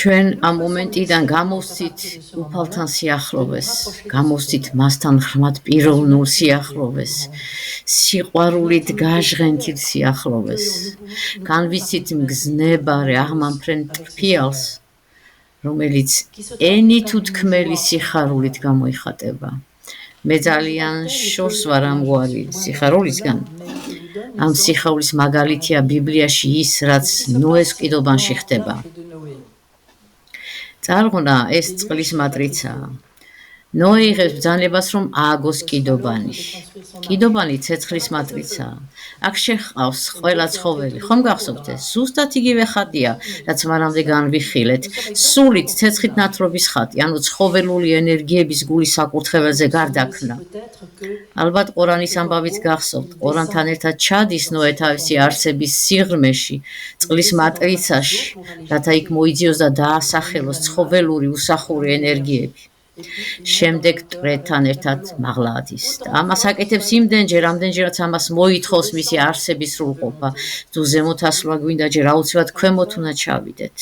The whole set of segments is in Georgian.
ჩვენ ამ მომენტიდან გამოვსით უფალთან სიახლოვეს, გამოვსით მასთან ღრმად პიროვნულ სიახლოვეს, სიყვარულით გაჟღენთილ სიახლოვეს, განვიცით მგზნებარე აღმამფრენ ტრფიალს, რომელიც ენით უთქმელი სიხარულით გამოიხატება. მე ძალიან შორს ვარ ამგვარი სიხარულისგან. ამ სიხარულის მაგალითია ბიბლიაში ის, რაც ნოეს კიდობანში ხდება. წარღვნა ეს წყლის მატრიცაა. ნოე იღებს ბრძანებას, რომ ააგოს კიდობანი. კიდობანი ცეცხლის მატრიცაა. აქ შეჰყავს ყველა ცხოველი. ხომ გახსოვთ ეს? ზუსტად იგივე ხატია, რაც მანამდე განვიხილეთ. სულით ცეცხლით ნათლობის ხატი, ანუ ცხოველური ენერგიების გულის საკურთხეველზე გარდაქმნა. ალბათ ყორანის ამბავიც გახსოვთ. ყორანთან ერთად ჩადის ნოე თავისი არსების სიღრმეში, წყლის მატრიცაში, რათა იქ მოიძიოს და დაასახელოს ცხოველური უსახური ენერგიები. შემდეგ ტრეთან ერთად მაღლა ადის და ამას აკეთებს იმდენჯერ, ამდენჯერაც ამას მოითხოვს მისი არსების სრულყოფა. თუ ზემოთ ასვლა გვინდა, ჯერ აუცილებლად ქვემოთ უნდა ჩავიდეთ.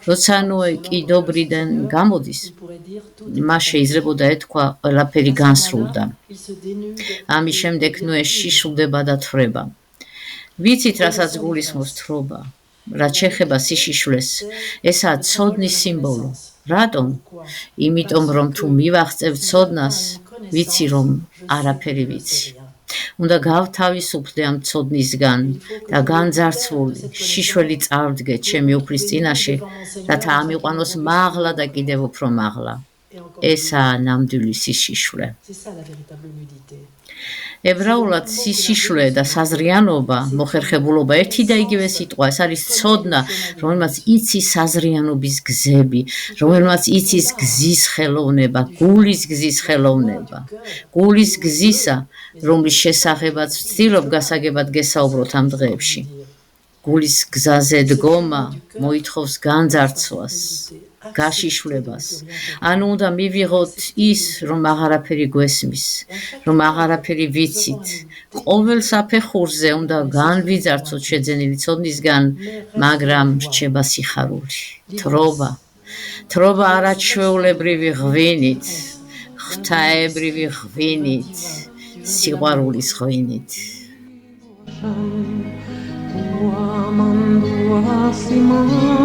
როცა ნოე კიდობრიდან გამოდის, მას შეიძლებოდა ეთქვა ყველაფერი განსრულდა. ამის შემდეგ ნოე შიშვლდება და თვრება. ვიცით, რასაც გულისხმობს თვრობა, რაც შეეხება სიშიშვლეს, ესაა ცოდნის სიმბოლო. რატომ? იმიტომ, რომ თუ მივახწევ ცოდნას, ვიცი, რომ არაფერი ვიცი. უნდა გავთავისუფლდე ამ ცოდნისგან და განძარცვული შიშველი წავდგე ჩემი უფლის წინაშე, რათა ამიყვანოს მაღლა და კიდევ უფრო მაღლა. ესაა ნამდვილი სიშიშვლე. ებრაულად სიშიშვლე და საზრიანობა, მოხერხებულობა ერთი და იგივე სიტყვა. ეს არის ცოდნა, რომელმაც იცის საზრიანობის გზები, რომელმაც იცის გზის ხელოვნება, გულის გზის ხელოვნება. გულის გზისა, რომლის შესახებაც ვცდილობ გასაგებად გესაუბროთ ამ დღეებში. გულის გზაზე დგომა მოითხოვს განძარცვას, გაშიშვლებას. ანუ უნდა მივიღოთ ის, რომ აღარაფერი გვესმის, რომ აღარაფერი ვიცით. ყოველ საფეხურზე უნდა განვიძარცოთ შეძენილი ცოდნისგან, მაგრამ რჩება სიხარული, თრობა. თრობა არაჩვეულებრივი ღვინით, ღვთაებრივი ღვინით, სიყვარულის ღვინით. Amando a Simón